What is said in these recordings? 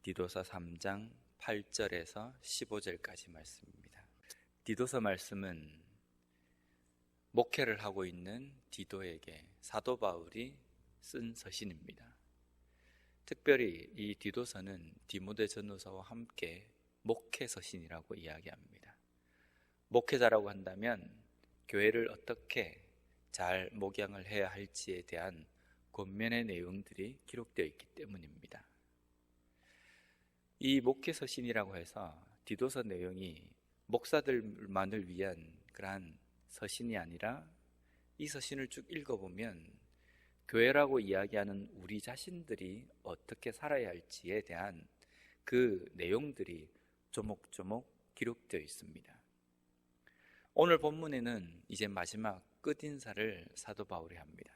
디도서 3장 8절에서 15절까지 말씀입니다. 디도서 말씀은 목회를 하고 있는 디도에게 사도 바울이 쓴 서신입니다. 특별히 이 디도서는 디모데 전후서와 함께 목회 서신이라고 이야기합니다. 목회자라고 한다면 교회를 어떻게 잘 목양을 해야 할지에 대한 권면의 내용들이 기록되어 있기 때문입니다. 이 목회 서신이라고 해서 디도서 내용이 목사들만을 위한 그러한 서신이 아니라 이 서신을 쭉 읽어보면 교회라고 이야기하는 우리 자신들이 어떻게 살아야 할지에 대한 그 내용들이 조목조목 기록되어 있습니다. 오늘 본문에는 이제 마지막 끝인사를 사도 바울이 합니다.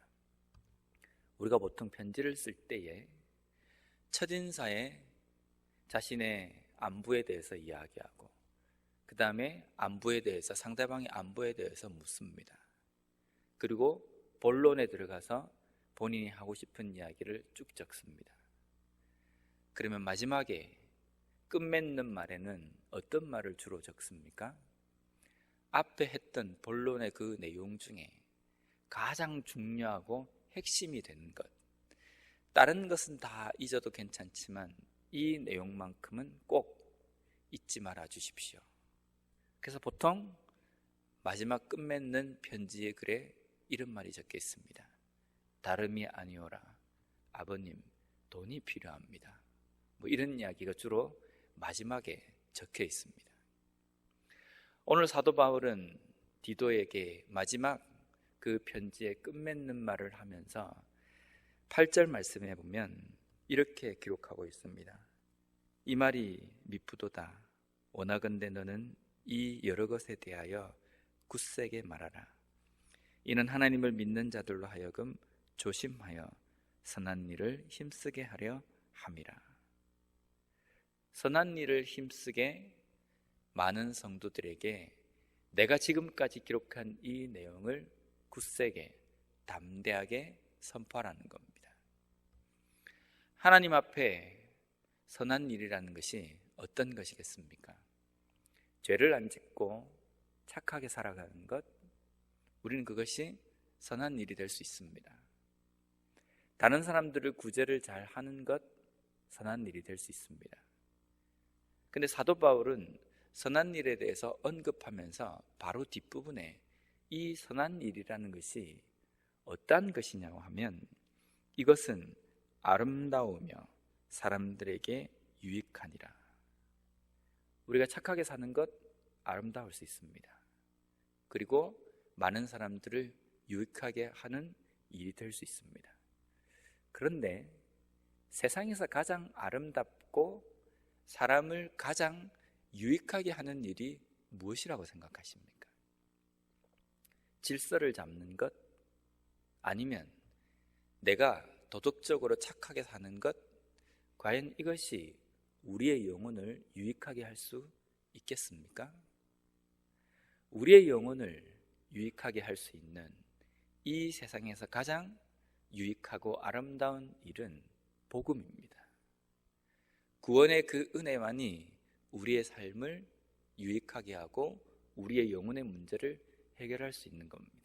우리가 보통 편지를 쓸 때에 첫인사에 자신의 안부에 대해서 이야기하고 그 다음에 안부에 대해서 상대방의 안부에 대해서 묻습니다. 그리고 본론에 들어가서 본인이 하고 싶은 이야기를 쭉 적습니다. 그러면 마지막에 끝맺는 말에는 어떤 말을 주로 적습니까? 앞에 했던 본론의 그 내용 중에 가장 중요하고 핵심이 되는 것, 다른 것은 다 잊어도 괜찮지만 이 내용만큼은 꼭 잊지 말아 주십시오. 그래서 보통 마지막 끝맺는 편지의 글에 이런 말이 적혀 있습니다. 다름이 아니오라 아버님 돈이 필요합니다. 이런 이야기가 주로 마지막에 적혀 있습니다. 오늘 사도 바울은 디도에게 마지막 그 편지의 끝맺는 말을 하면서 8절 말씀에 보면 이렇게 기록하고 있습니다. 이 말이 미쁘도다. 원하건대 너는 이 여러 것에 대하여 굳세게 말하라. 이는 하나님을 믿는 자들로 하여금 조심하여 선한 일을 힘쓰게 하려 함이라. 선한 일을 힘쓰게 많은 성도들에게 내가 지금까지 기록한 이 내용을 굳세게 담대하게 선포하라는 겁니다. 하나님 앞에 선한 일이라는 것이 어떤 것이겠습니까? 죄를 안 짓고 착하게 살아가는 것, 우리는 그것이 선한 일이 될 수 있습니다. 다른 사람들을 구제를 잘 하는 것, 선한 일이 될 수 있습니다. 근데 사도 바울은 선한 일에 대해서 언급하면서 바로 뒷부분에 이 선한 일이라는 것이 어떠한 것이냐고 하면 이것은 아름다우며 사람들에게 유익하니라. 우리가 착하게 사는 것 아름다울 수 있습니다. 그리고 많은 사람들을 유익하게 하는 일이 될 수 있습니다. 그런데 세상에서 가장 아름답고 사람을 가장 유익하게 하는 일이 무엇이라고 생각하십니까? 질서를 잡는 것? 아니면 내가 도덕적으로 착하게 사는 것? 과연 이것이 우리의 영혼을 유익하게 할 수 있겠습니까? 우리의 영혼을 유익하게 할 수 있는 이 세상에서 가장 유익하고 아름다운 일은 복음입니다. 구원의 그 은혜만이 우리의 삶을 유익하게 하고 우리의 영혼의 문제를 해결할 수 있는 겁니다.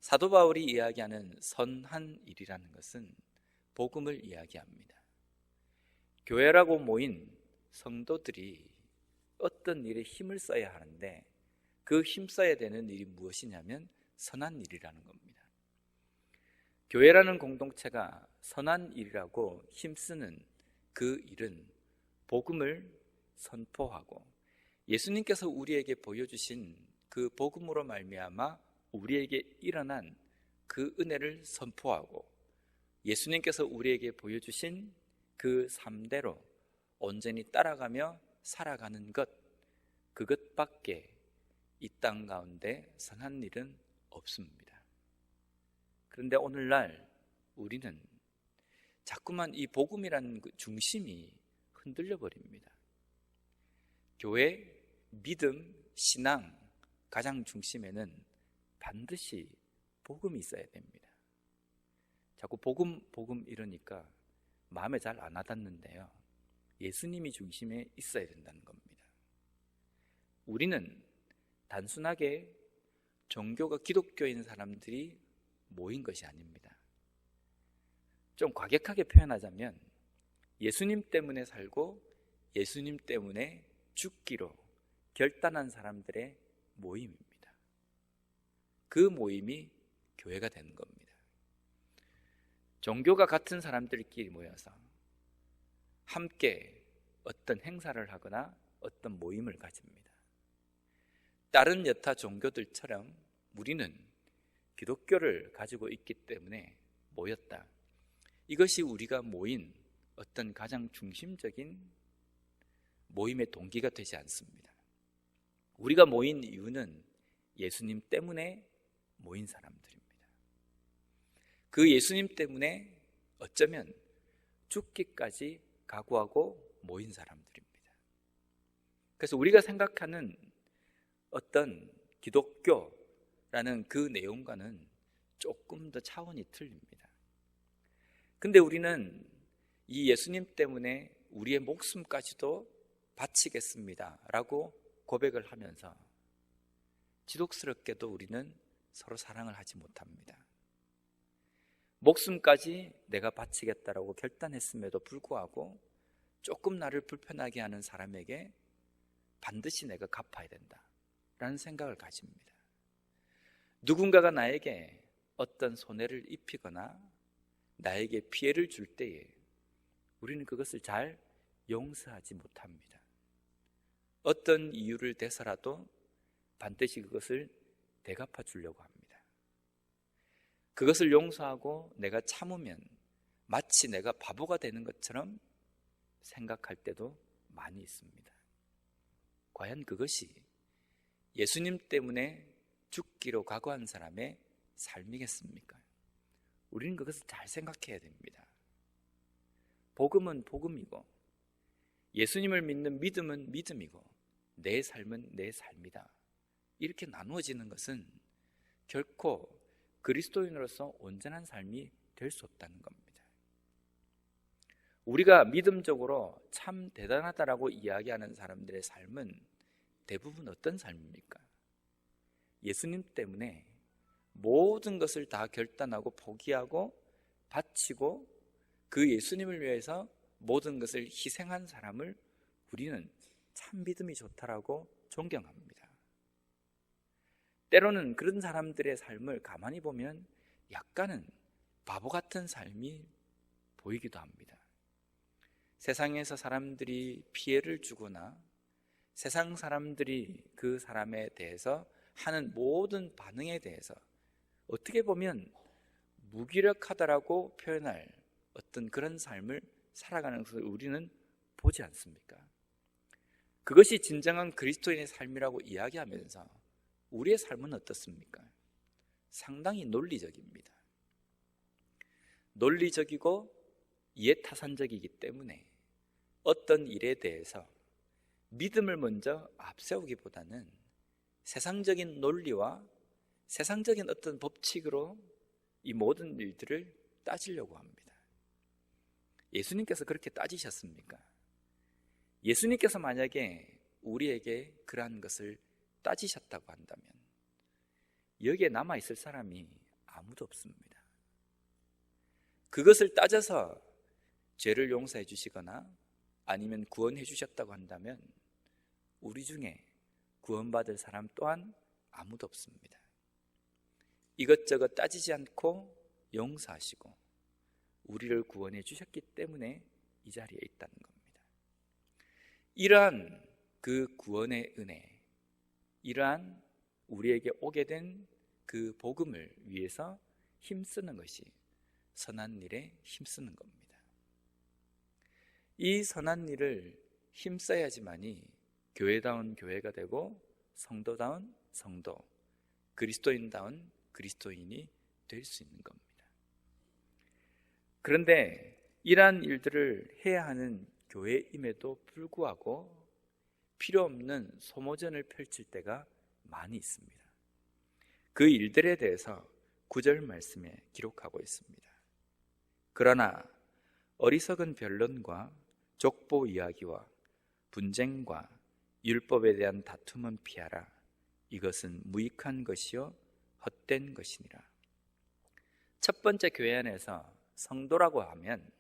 사도 바울이 이야기하는 선한 일이라는 것은 복음을 이야기합니다. 교회라고 모인 성도들이 어떤 일에 힘을 써야 하는데 그 힘써야 되는 일이 무엇이냐면 선한 일이라는 겁니다. 교회라는 공동체가 선한 일이라고 힘쓰는 그 일은 복음을 선포하고 예수님께서 우리에게 보여주신 그 복음으로 말미암아 우리에게 일어난 그 은혜를 선포하고 예수님께서 우리에게 보여주신 그 삶대로 온전히 따라가며 살아가는 것, 그것밖에 이 땅 가운데 선한 일은 없습니다. 그런데 오늘날 우리는 자꾸만 이 복음이라는 그 중심이 흔들려 버립니다. 교회, 믿음, 신앙 가장 중심에는 반드시 복음이 있어야 됩니다. 자꾸 복음 이러니까 마음에 잘 안 와닿는데요. 예수님이 중심에 있어야 된다는 겁니다. 우리는 단순하게 종교가 기독교인 사람들이 모인 것이 아닙니다. 좀 과격하게 표현하자면 예수님 때문에 살고 예수님 때문에 죽기로 결단한 사람들의 모임입니다. 그 모임이 교회가 되는 겁니다. 종교가 같은 사람들끼리 모여서 함께 어떤 행사를 하거나 어떤 모임을 가집니다. 다른 여타 종교들처럼 우리는 기독교를 가지고 있기 때문에 모였다. 이것이 우리가 모인 어떤 가장 중심적인 모임의 동기가 되지 않습니다. 우리가 모인 이유는 예수님 때문에 모인 사람들입니다. 그 예수님 때문에 어쩌면 죽기까지 각오하고 모인 사람들입니다. 그래서 우리가 생각하는 어떤 기독교라는 그 내용과는 조금 더 차원이 틀립니다. 근데 우리는 이 예수님 때문에 우리의 목숨까지도 바치겠습니다 라고 고백을 하면서 지독스럽게도 우리는 서로 사랑을 하지 못합니다. 목숨까지 내가 바치겠다라고 결단했음에도 불구하고 조금 나를 불편하게 하는 사람에게 반드시 내가 갚아야 된다라는 생각을 가집니다. 누군가가 나에게 어떤 손해를 입히거나 나에게 피해를 줄 때에 우리는 그것을 잘 용서하지 못합니다. 어떤 이유를 대서라도 반드시 그것을 대갚아 주려고 합니다. 그것을 용서하고 내가 참으면 마치 내가 바보가 되는 것처럼 생각할 때도 많이 있습니다. 과연 그것이 예수님 때문에 죽기로 각오한 사람의 삶이겠습니까? 우리는 그것을 잘 생각해야 됩니다. 복음은 복음이고 예수님을 믿는 믿음은 믿음이고 내 삶은 내 삶이다. 이렇게 나누어지는 것은 결코 그리스도인으로서 온전한 삶이 될 수 없다는 겁니다. 우리가 믿음적으로 참 대단하다라고 이야기하는 사람들의 삶은 대부분 어떤 삶입니까? 예수님 때문에 모든 것을 다 결단하고 포기하고 바치고 그 예수님을 위해서 모든 것을 희생한 사람을 우리는 참 믿음이 좋다라고 존경합니다. 때로는 그런 사람들의 삶을 가만히 보면 약간은 바보 같은 삶이 보이기도 합니다. 세상에서 사람들이 피해를 주거나 세상 사람들이 그 사람에 대해서 하는 모든 반응에 대해서 어떻게 보면 무기력하다라고 표현할 어떤 그런 삶을 살아가는 것을 우리는 보지 않습니까? 그것이 진정한 그리스도인의 삶이라고 이야기하면서 우리의 삶은 어떻습니까? 상당히 논리적입니다. 논리적이고 이해타산적이기 때문에 어떤 일에 대해서 믿음을 먼저 앞세우기보다는 세상적인 논리와 세상적인 어떤 법칙으로 이 모든 일들을 따지려고 합니다. 예수님께서 그렇게 따지셨습니까? 예수님께서 만약에 우리에게 그러한 것을 따지셨다고 한다면 여기에 남아있을 사람이 아무도 없습니다. 그것을 따져서 죄를 용서해 주시거나 아니면 구원해 주셨다고 한다면 우리 중에 구원받을 사람 또한 아무도 없습니다. 이것저것 따지지 않고 용서하시고 우리를 구원해 주셨기 때문에 이 자리에 있다는 겁니다. 이러한 그 구원의 은혜, 이러한 우리에게 오게 된 그 복음을 위해서 힘쓰는 것이 선한 일에 힘쓰는 겁니다. 이 선한 일을 힘써야지만이 교회다운 교회가 되고 성도다운 성도, 그리스도인다운 그리스도인이 될 수 있는 겁니다. 그런데 이러한 일들을 해야 하는 교회임에도 불구하고 필요 없는 소모전을 펼칠 때가 많이 있습니다. 그 일들에 대해서 9절 말씀에 기록하고 있습니다. 그러나 어리석은 변론과 족보 이야기와 분쟁과 율법에 대한 다툼은 피하라. 이것은 무익한 것이요 헛된 것이니라. 첫 번째 교회 안에서 성도라고 하면,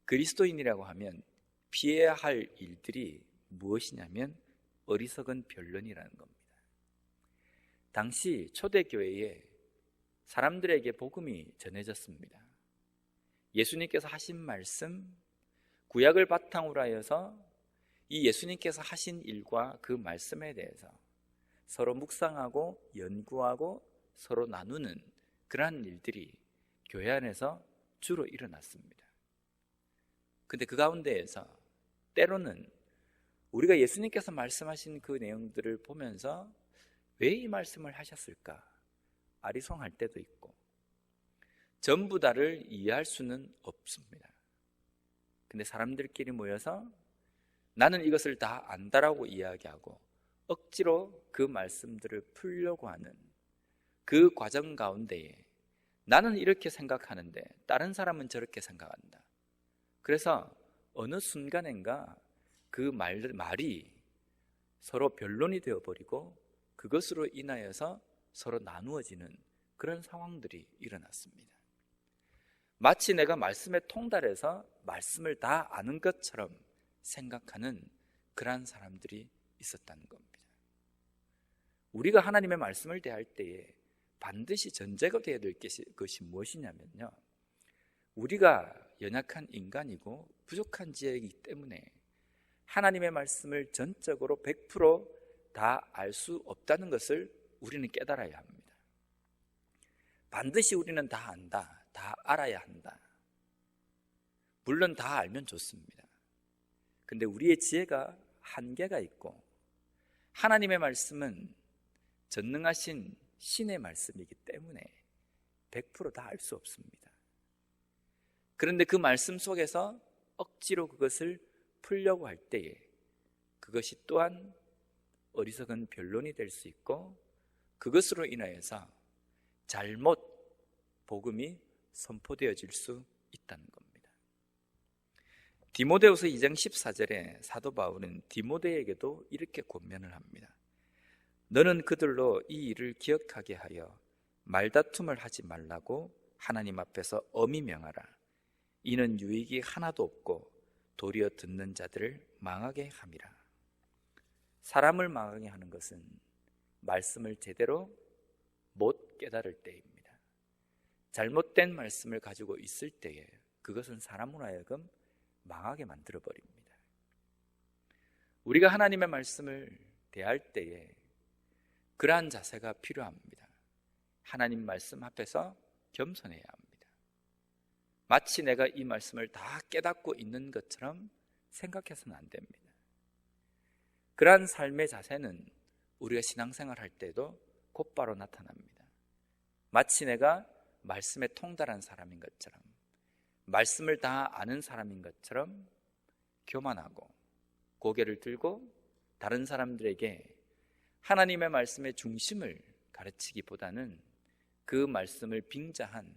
그리스도인이라고 하면 피해야 할 일들이 무엇이냐면 어리석은 변론이라는 겁니다. 당시 초대교회에 사람들에게 복음이 전해졌습니다. 예수님께서 하신 말씀, 구약을 바탕으로 하여서 이 예수님께서 하신 일과 그 말씀에 대해서 서로 묵상하고 연구하고 서로 나누는 그러한 일들이 교회 안에서 주로 일어났습니다. 근데 그 가운데에서 때로는 우리가 예수님께서 말씀하신 그 내용들을 보면서 왜 이 말씀을 하셨을까 아리송할 때도 있고, 전부 다를 이해할 수는 없습니다. 근데 사람들끼리 모여서 나는 이것을 다 안다라고 이야기하고 억지로 그 말씀들을 풀려고 하는 그 과정 가운데에 나는 이렇게 생각하는데 다른 사람은 저렇게 생각한다. 그래서 어느 순간인가 그 말이 서로 변론이 되어버리고 그것으로 인하여서 서로 나누어지는 그런 상황들이 일어났습니다. 마치 내가 말씀에 통달해서 말씀을 다 아는 것처럼 생각하는 그러한 사람들이 있었다는 겁니다. 우리가 하나님의 말씀을 대할 때에 반드시 전제가 되어야 될 것이 무엇이냐면요, 우리가 연약한 인간이고 부족한 지혜이기 때문에 하나님의 말씀을 전적으로 100% 다 알 수 없다는 것을 우리는 깨달아야 합니다. 반드시 우리는 다 안다, 다 알아야 한다. 물론 다 알면 좋습니다. 근데 우리의 지혜가 한계가 있고 하나님의 말씀은 전능하신 신의 말씀이기 때문에 100% 다 알 수 없습니다. 그런데 그 말씀 속에서 억지로 그것을 풀려고 할 때에 그것이 또한 어리석은 변론이 될 수 있고, 그것으로 인하여서 잘못 복음이 선포되어질 수 있다는 겁니다. 디모데후서 2장 14절에 사도 바울은 디모데에게도 이렇게 권면을 합니다. 너는 그들로 이 일을 기억하게 하여 말다툼을 하지 말라고 하나님 앞에서 엄히 명하라. 이는 유익이 하나도 없고 도리어 듣는 자들을 망하게 함이라. 사람을 망하게 하는 것은 말씀을 제대로 못 깨달을 때입니다. 잘못된 말씀을 가지고 있을 때에 그것은 사람으로 하여금 망하게 만들어버립니다. 우리가 하나님의 말씀을 대할 때에 그러한 자세가 필요합니다. 하나님 말씀 앞에서 겸손해야 합니다. 마치 내가 이 말씀을 다 깨닫고 있는 것처럼 생각해서는 안 됩니다. 그러한 삶의 자세는 우리가 신앙생활 할 때도 곧바로 나타납니다. 마치 내가 말씀에 통달한 사람인 것처럼, 말씀을 다 아는 사람인 것처럼 교만하고 고개를 들고 다른 사람들에게 하나님의 말씀의 중심을 가르치기보다는 그 말씀을 빙자한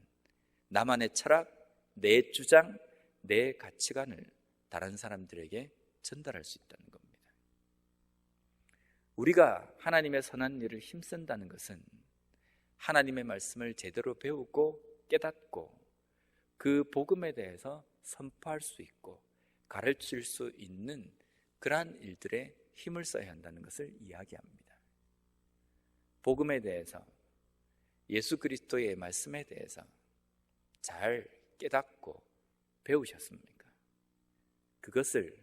나만의 철학, 내 주장, 내 가치관을 다른 사람들에게 전달할 수 있다는 겁니다. 우리가 하나님의 선한 일을 힘쓴다는 것은 하나님의 말씀을 제대로 배우고 깨닫고 그 복음에 대해서 선포할 수 있고 가르칠 수 있는 그러한 일들에 힘을 써야 한다는 것을 이야기합니다. 복음에 대해서, 예수 그리스도의 말씀에 대해서 잘 깨닫고 배우셨습니까? 그것을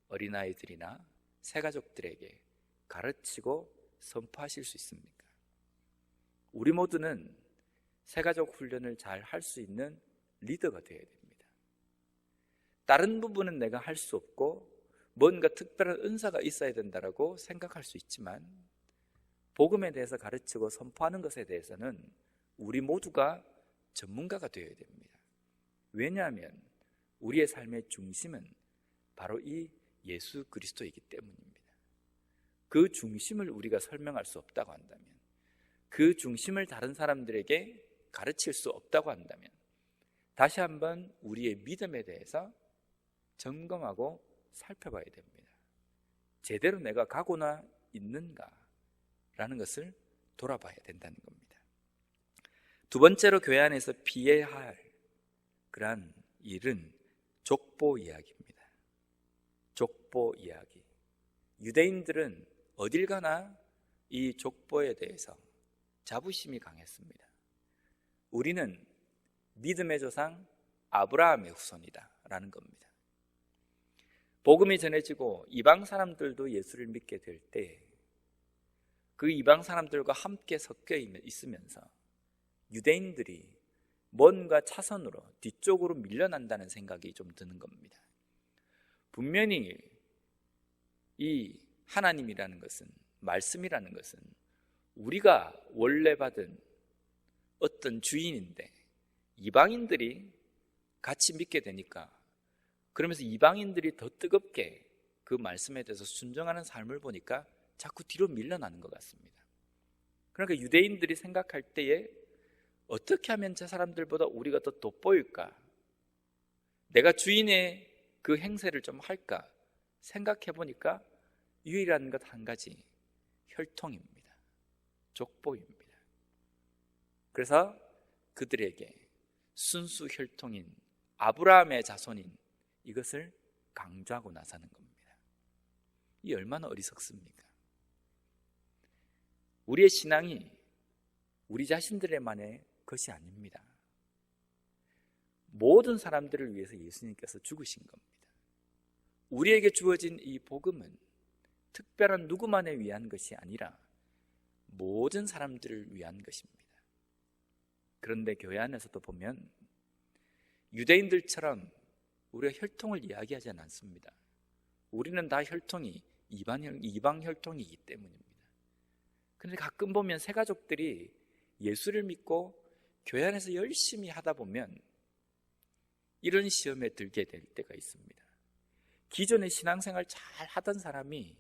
어린아이들이나 새가족들에게 가르치고 선포하실 수 있습니까? 우리 모두는 새가족 훈련을 잘 할 수 있는 리더가 되어야 됩니다. 다른 부분은 내가 할 수 없고 뭔가 특별한 은사가 있어야 된다고 생각할 수 있지만 복음에 대해서 가르치고 선포하는 것에 대해서는 우리 모두가 전문가가 되어야 됩니다. 왜냐하면 우리의 삶의 중심은 바로 이 예수 그리스도이기 때문입니다. 그 중심을 우리가 설명할 수 없다고 한다면, 그 중심을 다른 사람들에게 가르칠 수 없다고 한다면 다시 한번 우리의 믿음에 대해서 점검하고 살펴봐야 됩니다. 제대로 내가 가고나 있는가라는 것을 돌아봐야 된다는 겁니다. 두 번째로 교회 안에서 피해야 할 그러한 일은 족보 이야기입니다. 족보 이야기. 유대인들은 어딜 가나 이 족보에 대해서 자부심이 강했습니다. 우리는 믿음의 조상 아브라함의 후손이다 라는 겁니다. 복음이 전해지고 이방 사람들도 예수를 믿게 될 때 그 이방 사람들과 함께 섞여 있으면서 유대인들이 뭔가 차선으로 뒤쪽으로 밀려난다는 생각이 좀 드는 겁니다. 분명히 이 하나님이라는 것은, 말씀이라는 것은 우리가 원래 받은 어떤 주인인데 이방인들이 같이 믿게 되니까, 그러면서 이방인들이 더 뜨겁게 그 말씀에 대해서 순종하는 삶을 보니까 자꾸 뒤로 밀려나는 것 같습니다. 그러니까 유대인들이 생각할 때에 어떻게 하면 저 사람들보다 우리가 더 돋보일까? 내가 주인의 그 행세를 좀 할까? 생각해 보니까 유일한 것 한 가지, 혈통입니다. 족보입니다. 그래서 그들에게 순수 혈통인 아브라함의 자손인 이것을 강조하고 나서는 겁니다. 이 얼마나 어리석습니까? 우리의 신앙이 우리 자신들만의 것이 아닙니다. 모든 사람들을 위해서 예수님께서 죽으신 겁니다. 우리에게 주어진 이 복음은 특별한 누구만을 위한 것이 아니라 모든 사람들을 위한 것입니다. 그런데 교회 안에서도 보면 유대인들처럼 우리가 혈통을 이야기하지는 않습니다. 우리는 다 혈통이 이방 혈통이기 때문입니다. 그런데 가끔 보면 새가족들이 예수를 믿고 교회 안에서 열심히 하다 보면 이런 시험에 들게 될 때가 있습니다. 기존에 신앙생활 잘 하던 사람이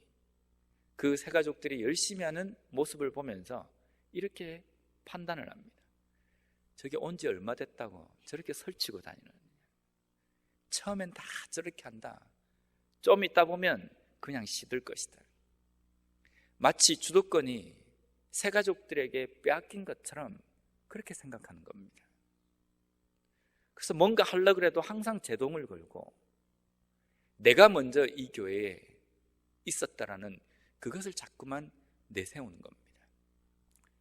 그 새가족들이 열심히 하는 모습을 보면서 이렇게 판단을 합니다. 저게 온 지 얼마 됐다고 저렇게 설치고 다니는, 처음엔 다 저렇게 한다, 좀 있다 보면 그냥 시들 것이다. 마치 주도권이 새가족들에게 빼앗긴 것처럼 그렇게 생각하는 겁니다. 그래서 뭔가 하려고 해도 항상 제동을 걸고 내가 먼저 이 교회에 있었다라는 그것을 자꾸만 내세우는 겁니다.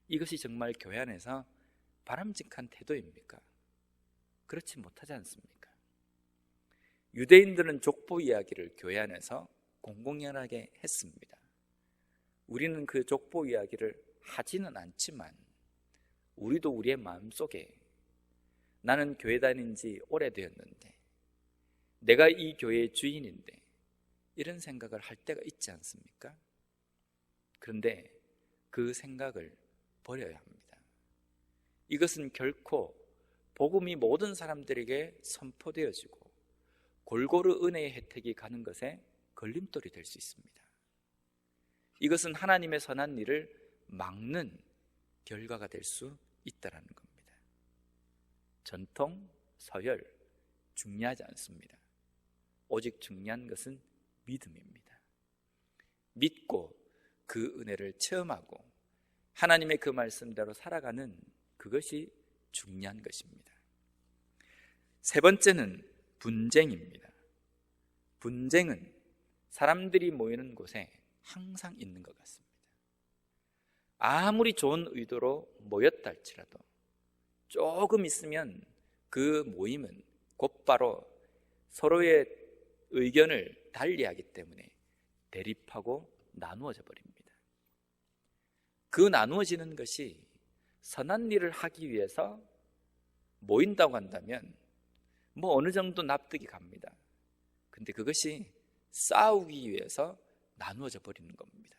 이것이 정말 교회 안에서 바람직한 태도입니까? 그렇지 못하지 않습니까? 유대인들은 족보 이야기를 교회 안에서 공공연하게 했습니다. 우리는 그 족보 이야기를 하지는 않지만 우리도 우리의 마음속에 나는 교회 다닌 지 오래되었는데 내가 이 교회의 주인인데 이런 생각을 할 때가 있지 않습니까? 그런데 그 생각을 버려야 합니다. 이것은 결코 복음이 모든 사람들에게 선포되어지고 골고루 은혜의 혜택이 가는 것에 걸림돌이 될 수 있습니다. 이것은 하나님의 선한 일을 막는 결과가 될 수 있다는 겁니다. 전통, 서열 중요하지 않습니다. 오직 중요한 것은 믿음입니다. 믿고 그 은혜를 체험하고 하나님의 그 말씀대로 살아가는 그것이 중요한 것입니다. 세 번째는 분쟁입니다. 분쟁은 사람들이 모이는 곳에 항상 있는 것 같습니다. 아무리 좋은 의도로 모였다 할지라도 조금 있으면 그 모임은 곧바로 서로의 의견을 달리하기 때문에 대립하고 나누어져 버립니다. 그 나누어지는 것이 선한 일을 하기 위해서 모인다고 한다면 뭐 어느 정도 납득이 갑니다. 근데 그것이 싸우기 위해서 나누어져 버리는 겁니다.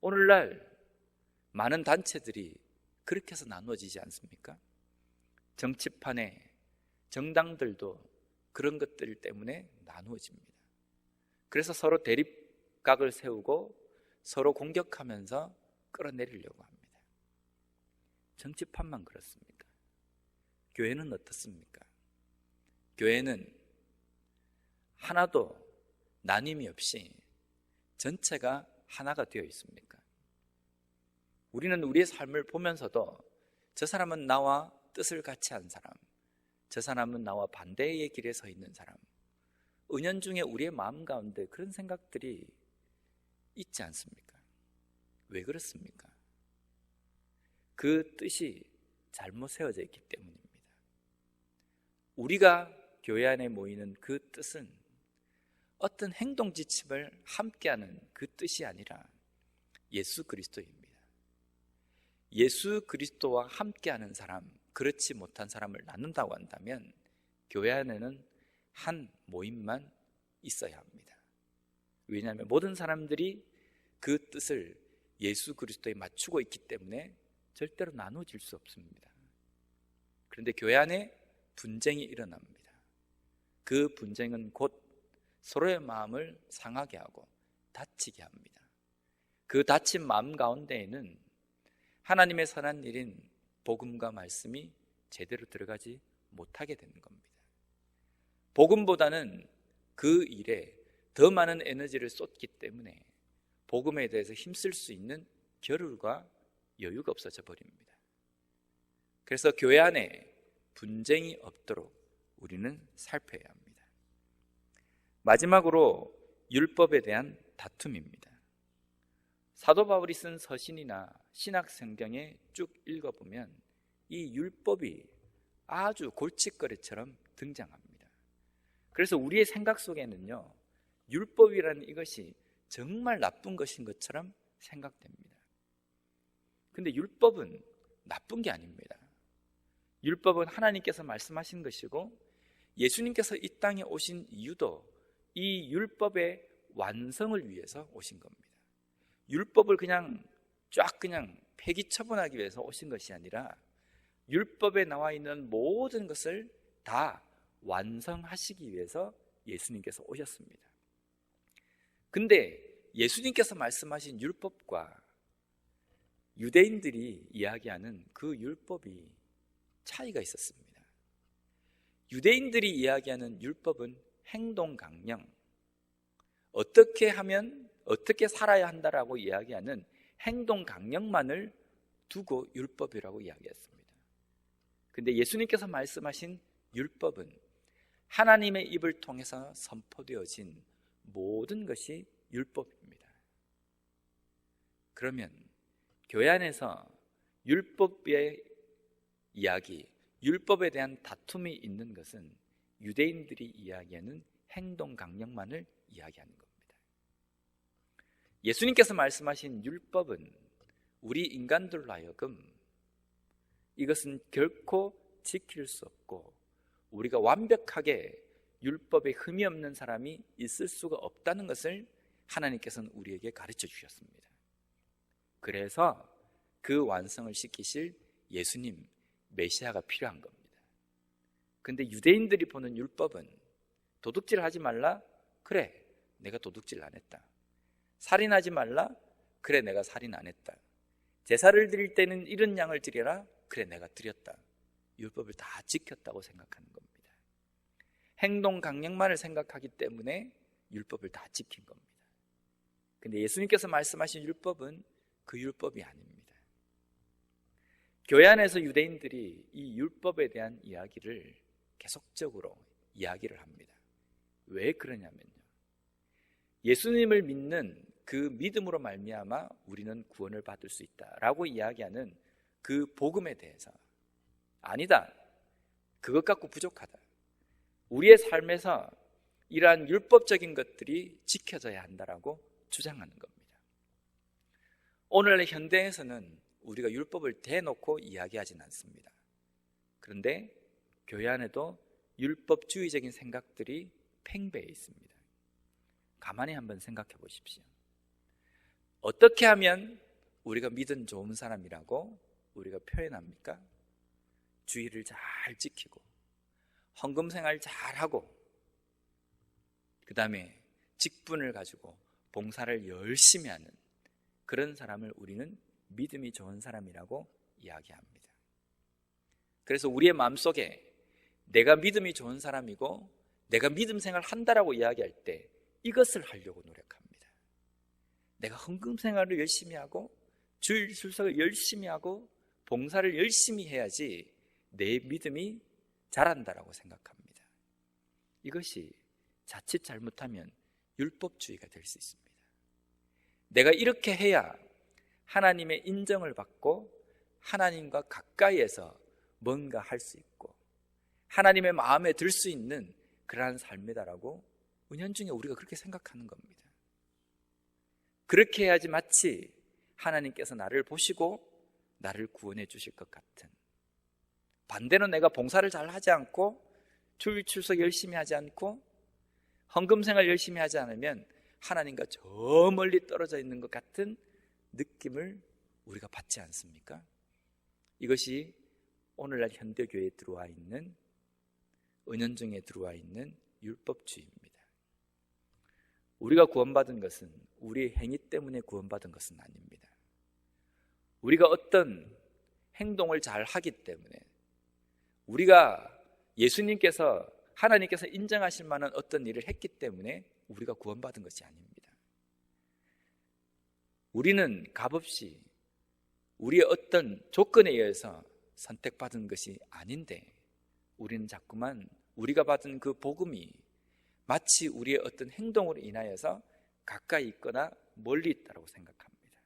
오늘날 많은 단체들이 그렇게 해서 나누어지지 않습니까? 정치판에 정당들도 그런 것들 때문에 나누어집니다. 그래서 서로 대립각을 세우고 서로 공격하면서 끌어내리려고 합니다. 정치판만 그렇습니까? 교회는 어떻습니까? 교회는 하나도 나눔이 없이 전체가 하나가 되어 있습니까? 우리는 우리의 삶을 보면서도 저 사람은 나와 뜻을 같이 한 사람, 저 사람은 나와 반대의 길에 서 있는 사람, 은연중에 우리의 마음 가운데 그런 생각들이 있지 않습니까? 왜 그렇습니까? 그 뜻이 잘못 세워져 있기 때문입니다. 우리가 교회 안에 모이는 그 뜻은 어떤 행동 지침을 함께하는 그 뜻이 아니라 예수 그리스도입니다. 예수 그리스도와 함께하는 사람, 그렇지 못한 사람을 나눈다고 한다면 교회 안에는 한 모임만 있어야 합니다. 왜냐하면 모든 사람들이 그 뜻을 예수 그리스도에 맞추고 있기 때문에 절대로 나눠질 수 없습니다. 그런데 교회 안에 분쟁이 일어납니다. 그 분쟁은 곧 서로의 마음을 상하게 하고 다치게 합니다. 그 다친 마음 가운데에는 하나님의 선한 일인 복음과 말씀이 제대로 들어가지 못하게 되는 겁니다. 복음보다는 그 일에 더 많은 에너지를 쏟기 때문에 복음에 대해서 힘쓸 수 있는 겨를과 여유가 없어져 버립니다. 그래서 교회 안에 분쟁이 없도록 우리는 살펴야 합니다. 마지막으로 율법에 대한 다툼입니다. 사도 바울이 쓴 서신이나 신약 성경에 쭉 읽어보면 이 율법이 아주 골칫거리처럼 등장합니다. 그래서 우리의 생각 속에는요, 율법이라는 이것이 정말 나쁜 것인 것처럼 생각됩니다. 근데 율법은 나쁜 게 아닙니다. 율법은 하나님께서 말씀하신 것이고 예수님께서 이 땅에 오신 이유도 이 율법의 완성을 위해서 오신 겁니다. 율법을 그냥 폐기 처분하기 위해서 오신 것이 아니라 율법에 나와 있는 모든 것을 다 완성하시기 위해서 예수님께서 오셨습니다. 근데 예수님께서 말씀하신 율법과 유대인들이 이야기하는 그 율법이 차이가 있었습니다. 유대인들이 이야기하는 율법은 행동 강령, 어떻게 하면 어떻게 살아야 한다라고 이야기하는 행동 강령만을 두고 율법이라고 이야기했습니다. 근데 예수님께서 말씀하신 율법은 하나님의 입을 통해서 선포되어진 모든 것이 율법입니다. 그러면 교회 안에서 율법의 이야기, 율법에 대한 다툼이 있는 것은 유대인들이 이야기하는 행동 강령만을 이야기하는 겁니다. 예수님께서 말씀하신 율법은 우리 인간들로 하여금 이것은 결코 지킬 수 없고 우리가 완벽하게 율법에 흠이 없는 사람이 있을 수가 없다는 것을 하나님께서는 우리에게 가르쳐 주셨습니다. 그래서 그 완성을 시키실 예수님, 메시아가 필요한 겁니다. 근데 유대인들이 보는 율법은 도둑질 하지 말라? 그래, 내가 도둑질 안 했다. 살인하지 말라? 그래, 내가 살인 안 했다. 제사를 드릴 때는 이런 양을 드려라? 그래, 내가 드렸다. 율법을 다 지켰다고 생각하는 겁니다. 행동 강령만을 생각하기 때문에 율법을 다 지킨 겁니다. 근데 예수님께서 말씀하신 율법은 그 율법이 아닙니다. 교회 안에서 유대인들이 이 율법에 대한 이야기를 계속적으로 이야기를 합니다. 왜 그러냐면요, 예수님을 믿는 그 믿음으로 말미암아 우리는 구원을 받을 수 있다라고 이야기하는 그 복음에 대해서 아니다, 그것 갖고 부족하다, 우리의 삶에서 이러한 율법적인 것들이 지켜져야 한다라고 주장하는 겁니다. 오늘날 현대에서는 우리가 율법을 대놓고 이야기하진 않습니다. 그런데 교회 안에도 율법주의적인 생각들이 팽배해 있습니다. 가만히 한번 생각해 보십시오. 어떻게 하면 우리가 믿음 좋은 사람이라고 우리가 표현합니까? 주의를 잘 지키고 헌금 생활 잘하고 그 다음에 직분을 가지고 봉사를 열심히 하는 그런 사람을 우리는 믿음이 좋은 사람이라고 이야기합니다. 그래서 우리의 마음속에 내가 믿음이 좋은 사람이고 내가 믿음 생활 한다라고 이야기할 때 이것을 하려고 노력합니다. 내가 헌금 생활을 열심히 하고 주일 출석을 열심히 하고 봉사를 열심히 해야지 내 믿음이 자란다라고 생각합니다. 이것이 자칫 잘못하면 율법주의가 될 수 있습니다. 내가 이렇게 해야 하나님의 인정을 받고 하나님과 가까이에서 뭔가 할 수 있고 하나님의 마음에 들 수 있는 그러한 삶이다라고 은연중에 우리가 그렇게 생각하는 겁니다. 그렇게 해야지 마치 하나님께서 나를 보시고 나를 구원해 주실 것 같은, 반대로 내가 봉사를 잘 하지 않고 주일 출석 열심히 하지 않고 헌금 생활 열심히 하지 않으면 하나님과 저 멀리 떨어져 있는 것 같은 느낌을 우리가 받지 않습니까? 이것이 오늘날 현대교회에 들어와 있는, 은연중에 들어와 있는 율법주의입니다. 우리가 구원받은 것은 우리의 행위 때문에 구원받은 것은 아닙니다. 우리가 어떤 행동을 잘 하기 때문에, 우리가 예수님께서, 하나님께서 인정하실 만한 어떤 일을 했기 때문에 우리가 구원받은 것이 아닙니다. 우리는 값없이 우리의 어떤 조건에 의해서 선택받은 것이 아닌데, 우리는 자꾸만 우리가 받은 그 복음이 마치 우리의 어떤 행동으로 인하여서 가까이 있거나 멀리 있다고 생각합니다.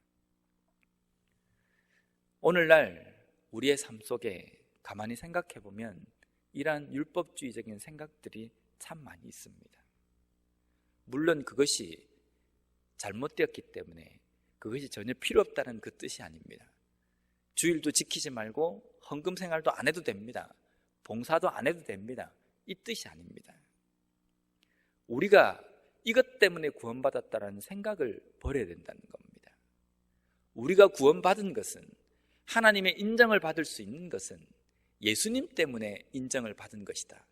오늘날 우리의 삶 속에 가만히 생각해 보면 이러한 율법주의적인 생각들이 참 많이 있습니다. 물론 그것이 잘못되었기 때문에 그것이 전혀 필요 없다는 그 뜻이 아닙니다. 주일도 지키지 말고 헌금 생활도 안 해도 됩니다. 봉사도 안 해도 됩니다. 이 뜻이 아닙니다. 우리가 이것 때문에 구원받았다는 생각을 버려야 된다는 겁니다. 우리가 구원받은 것은, 하나님의 인정을 받을 수 있는 것은 예수님 때문에 인정을 받은 것이다.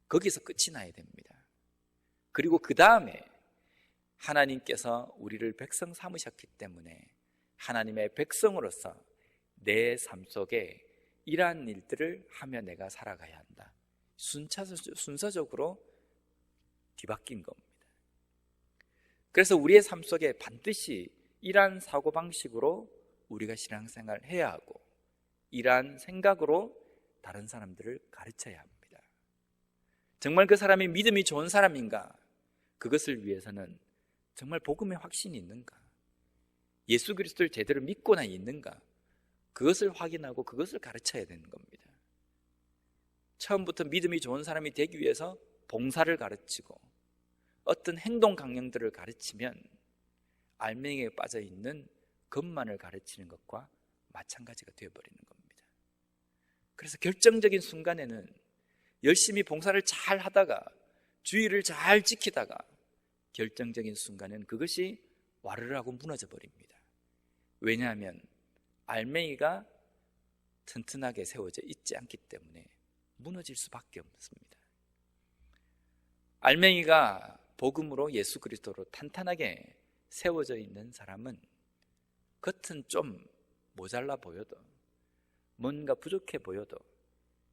거기서 끝이 나야 됩니다. 그리고 그 다음에 하나님께서 우리를 백성 삼으셨기 때문에 하나님의 백성으로서 내 삶 속에 이러한 일들을 하며 내가 살아가야 한다. 순서적으로 뒤바뀐 겁니다. 그래서 우리의 삶 속에 반드시 이러한 사고방식으로 우리가 신앙생활을 해야 하고, 이러한 생각으로 다른 사람들을 가르쳐야 합니다. 정말 그 사람이 믿음이 좋은 사람인가? 그것을 위해서는 정말 복음의 확신이 있는가? 예수 그리스도를 제대로 믿고나 있는가? 그것을 확인하고 그것을 가르쳐야 되는 겁니다. 처음부터 믿음이 좋은 사람이 되기 위해서 봉사를 가르치고 어떤 행동 강령들을 가르치면 알맹이에 빠져있는 것만을 가르치는 것과 마찬가지가 되어버리는 겁니다. 그래서 결정적인 순간에는 열심히 봉사를 잘 하다가 주의를 잘 지키다가 결정적인 순간에는 그것이 와르르 하고 무너져 버립니다. 왜냐하면 알맹이가 튼튼하게 세워져 있지 않기 때문에 무너질 수밖에 없습니다. 알맹이가 복음으로 예수 그리스도로 탄탄하게 세워져 있는 사람은 겉은 좀 모자라 보여도, 뭔가 부족해 보여도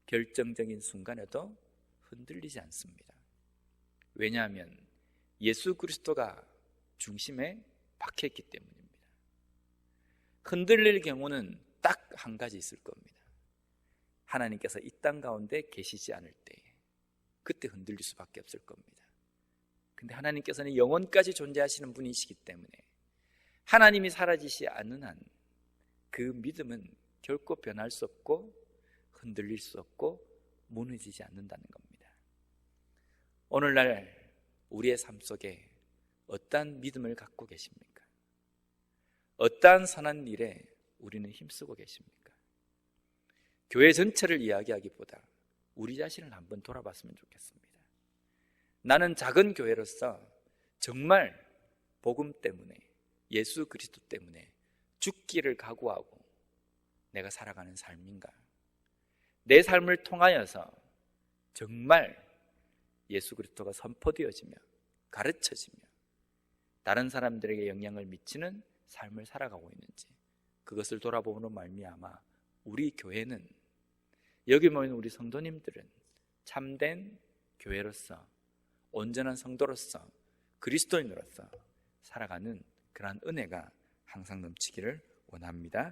결정적인 순간에도 흔들리지 않습니다. 왜냐하면 예수 그리스도가 중심에 박혀있기 때문입니다. 흔들릴 경우는 딱 한 가지 있을 겁니다. 하나님께서 이 땅 가운데 계시지 않을 때, 그때 흔들릴 수밖에 없을 겁니다. 근데 하나님께서는 영원까지 존재하시는 분이시기 때문에 하나님이 사라지지 않는 한 그 믿음은 결코 변할 수 없고 흔들릴 수 없고 무너지지 않는다는 겁니다. 오늘날 우리의 삶 속에 어떠한 믿음을 갖고 계십니까? 어떠한 선한 일에 우리는 힘쓰고 계십니까? 교회 전체를 이야기하기보다 우리 자신을 한번 돌아봤으면 좋겠습니다. 나는 작은 교회로서 정말 복음 때문에, 예수 그리스도 때문에 죽기를 각오하고 내가 살아가는 삶인가? 내 삶을 통하여서 정말 예수 그리스도가 선포되어지며 가르쳐지며 다른 사람들에게 영향을 미치는 삶을 살아가고 있는지, 그것을 돌아보는 말미암아 우리 교회는, 여기 모인 우리 성도님들은 참된 교회로서, 온전한 성도로서 그리스도인으로서 살아가는 그러한 은혜가 항상 넘치기를 원합니다.